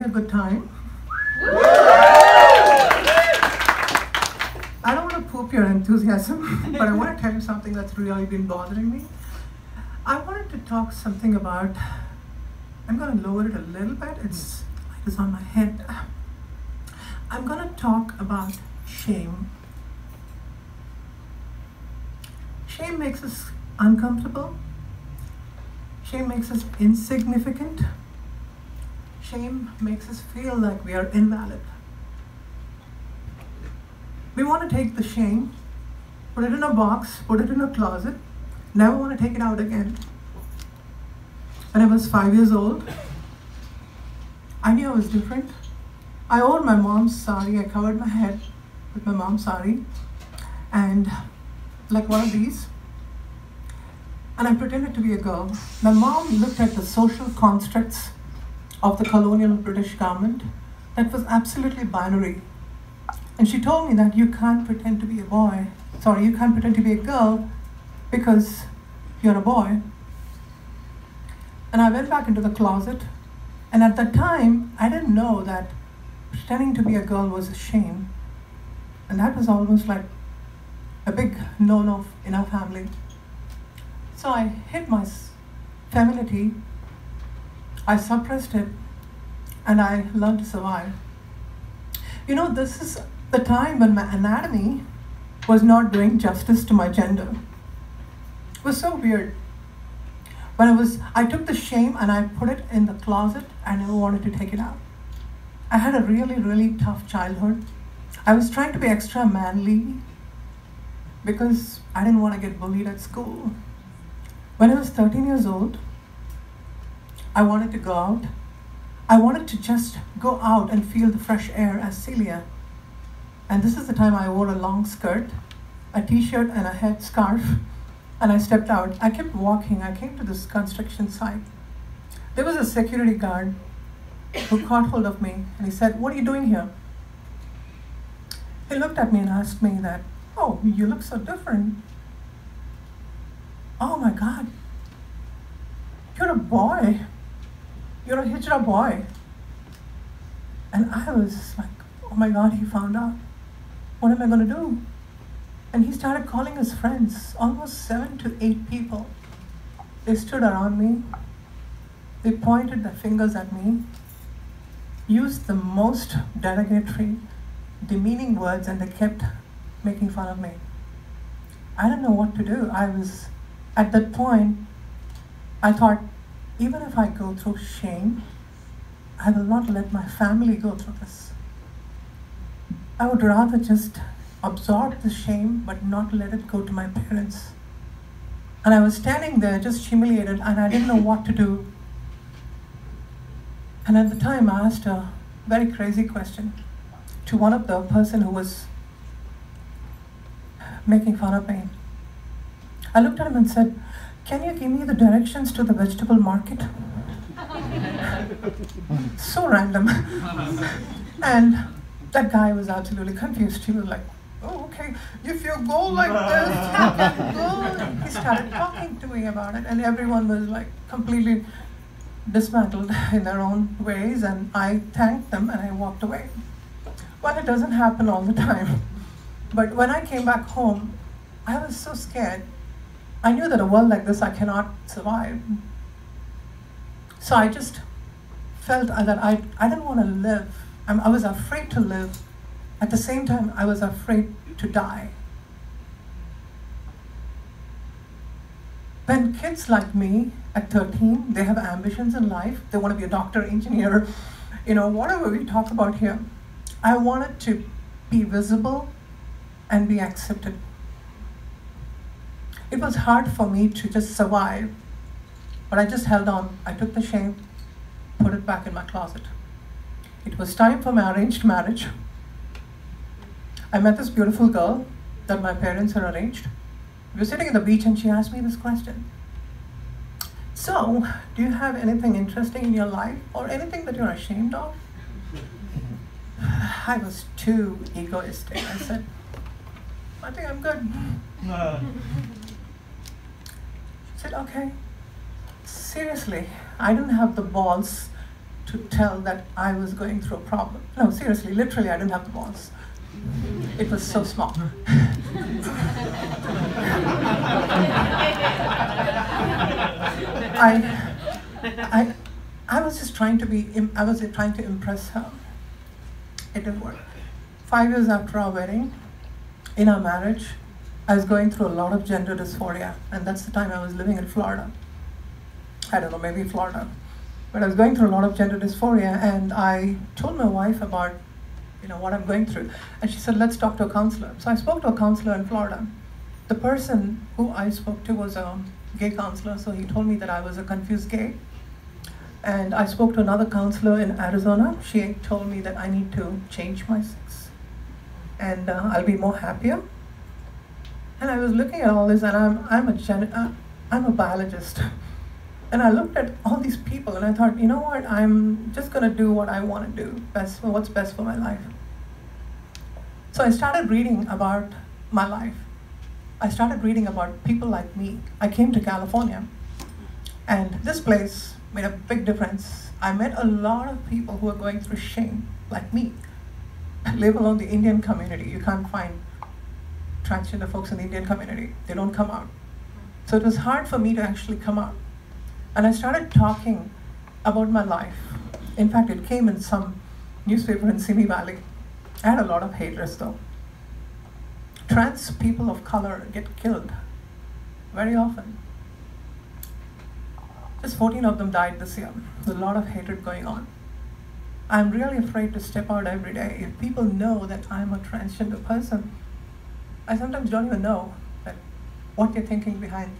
A good time. I don't want to poop your enthusiasm, but I want to tell you something that's really been bothering me. I wanted to talk something about, I'm going to lower it a little bit, it's on my head. I'm going to talk about shame. Shame makes us uncomfortable. Shame makes us insignificant. Shame makes us feel like we are invalid. We want to take the shame, put it in a box, put it in a closet, never want to take it out again. When I was 5 years old, I knew I was different. I wore my mom's sari, I covered my head with my mom's sari, and like one of these, and I pretended to be a girl. My mom looked at the social constructs of the colonial British government that was absolutely binary. And she told me that you can't pretend to be a boy. Sorry, you can't pretend to be a girl because you're a boy. And I went back into the closet, and at that time, I didn't know that pretending to be a girl was a shame. And that was almost like a big no-no in our family. So I hid my femininity, I suppressed it, and I learned to survive. You know, this is the time when my anatomy was not doing justice to my gender. It was so weird. I took the shame and I put it in the closet. I never wanted to take it out. I had a really, really tough childhood. I was trying to be extra manly because I didn't want to get bullied at school. When I was 13 years old, I wanted to go out. I wanted to just go out and feel the fresh air as Celia. And this is the time I wore a long skirt, a t-shirt and a headscarf, and I stepped out. I kept walking. I came to this construction site. There was a security guard who caught hold of me and he said, "What are you doing here?" He looked at me and asked me that, "Oh, you look so different. Oh my God, you're a boy. You're a hijra boy." And I was like, oh my God, he found out. What am I going to do? And he started calling his friends, almost 7 to 8 people. They stood around me. They pointed their fingers at me, used the most derogatory, demeaning words, and they kept making fun of me. I didn't know what to do. At that point, I thought, even if I go through shame, I will not let my family go through this. I would rather just absorb the shame, but not let it go to my parents. And I was standing there just humiliated, and I didn't know what to do. And at the time, I asked a very crazy question to one of the person who was making fun of me. I looked at him and said, "Can you give me the directions to the vegetable market?" So random. And that guy was absolutely confused. He was like, "Oh, okay, if you go like this, you can go." He started talking to me about it, and everyone was like completely dismantled in their own ways, and I thanked them and I walked away. Well, it doesn't happen all the time. But when I came back home, I was so scared. I knew that a world like this I cannot survive. So I just felt that I didn't want to live. I was afraid to live. At the same time, I was afraid to die. When kids like me at 13, they have ambitions in life. They want to be a doctor, engineer, whatever we talk about here. I wanted to be visible and be accepted. It was hard for me to just survive, but I just held on. I took the shame, put it back in my closet. It was time for my arranged marriage. I met this beautiful girl that my parents had arranged. We were sitting at the beach and she asked me this question. "So, do you have anything interesting in your life or anything that you're ashamed of?" I was too egoistic. I said, "I think I'm good." She said, "Okay, seriously, I didn't have the balls to tell that I was going through a problem. No, seriously, literally, I didn't have the balls. It was so small. I was just trying to I was trying to impress her. It didn't work. 5 years after our wedding, in our marriage, I was going through a lot of gender dysphoria, and that's the time I was living in Florida. I don't know, maybe Florida. But I was going through a lot of gender dysphoria, and I told my wife about, what I'm going through. And she said, let's talk to a counselor. So I spoke to a counselor in Florida. The person who I spoke to was a gay counselor, so he told me that I was a confused gay. And I spoke to another counselor in Arizona. She told me that I need to change my sex, and I'll be more happier. And I was looking at all this, and I'm a biologist. And I looked at all these people, and I thought, you know what? I'm just going to do what I want to do, what's best for my life. So I started reading about my life. I started reading about people like me. I came to California, and this place made a big difference. I met a lot of people who are going through shame, like me. Leave alone the Indian community. You can't find transgender folks in the Indian community. They don't come out. So it was hard for me to actually come out. And I started talking about my life. In fact, it came in some newspaper in Simi Valley. I had a lot of haters though. Trans people of color get killed very often. Just 14 of them died this year. There's a lot of hatred going on. I'm really afraid to step out every day. If people know that I'm a transgender person, I sometimes don't even know what they're thinking behind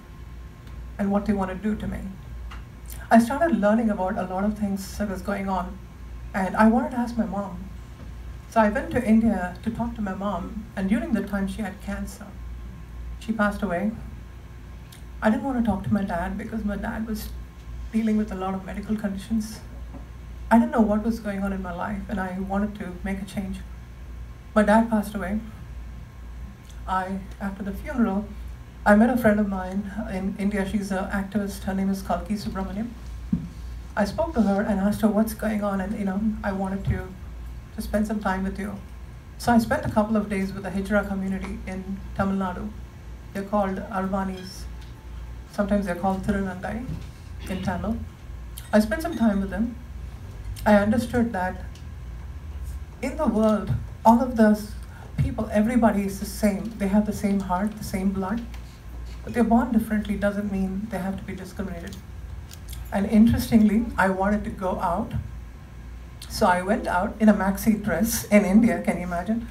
and what they want to do to me. I started learning about a lot of things that was going on, and I wanted to ask my mom. So I went to India to talk to my mom, and during the time she had cancer. She passed away. I didn't want to talk to my dad because my dad was dealing with a lot of medical conditions. I didn't know what was going on in my life, and I wanted to make a change. My dad passed away. After the funeral, I met a friend of mine in India. She's an activist. Her name is Kalki Subramaniam. I spoke to her and asked her what's going on, and I wanted to spend some time with you. So I spent a couple of days with the Hijra community in Tamil Nadu. They're called Albanis. Sometimes they're called Tirunandai in Tamil. I spent some time with them. I understood that in the world, all of those people, everybody is the same. They have the same heart, the same blood. But they're born differently doesn't mean they have to be discriminated. And interestingly, I wanted to go out. So I went out in a maxi dress in India, can you imagine?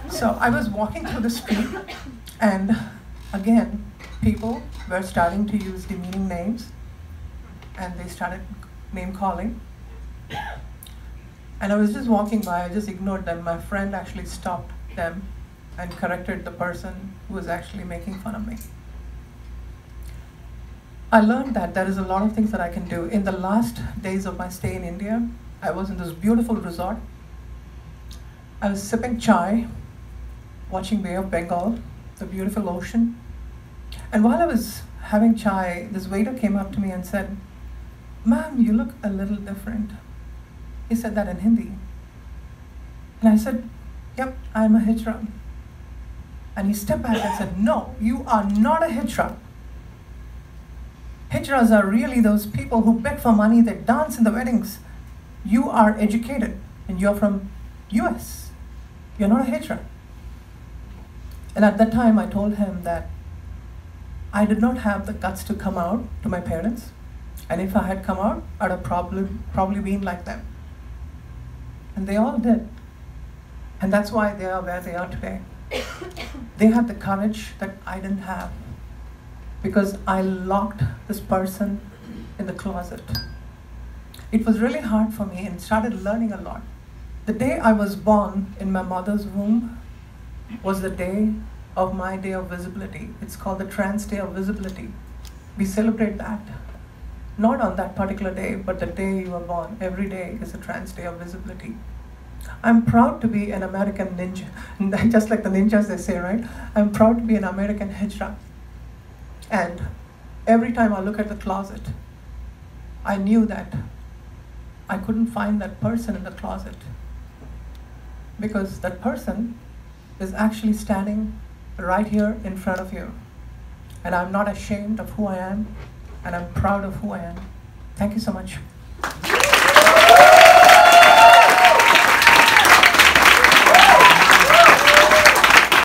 So I was walking through the street, and again, people were starting to use demeaning names, and they started name calling. And I was just walking by, I just ignored them. My friend actually stopped them and corrected the person who was actually making fun of me. I learned that there is a lot of things that I can do. In the last days of my stay in India, I was in this beautiful resort. I was sipping chai, watching Bay of Bengal, the beautiful ocean. And while I was having chai, this waiter came up to me and said, "Ma'am, you look a little different." He said that in Hindi. And I said, "Yep, I'm a Hijra." And he stepped back and said, "No, you are not a Hijra. Hijras are really those people who beg for money, they dance in the weddings. You are educated and you're from US. You're not a Hijra." And at that time I told him that I did not have the guts to come out to my parents. And if I had come out, I'd have probably been like them. And they all did. And that's why they are where they are today. They had the courage that I didn't have, because I locked this person in the closet. It was really hard for me and started learning a lot. The day I was born in my mother's womb was the day of my day of visibility. It's called the Trans Day of Visibility. We celebrate that. Not on that particular day, but the day you were born. Every day is a Trans Day of Visibility. I'm proud to be an American ninja. Just like the ninjas they say, right? I'm proud to be an American Hijra. And every time I look at the closet, I knew that I couldn't find that person in the closet, because that person is actually standing right here in front of you. And I'm not ashamed of who I am, and I'm proud of who I am. Thank you so much.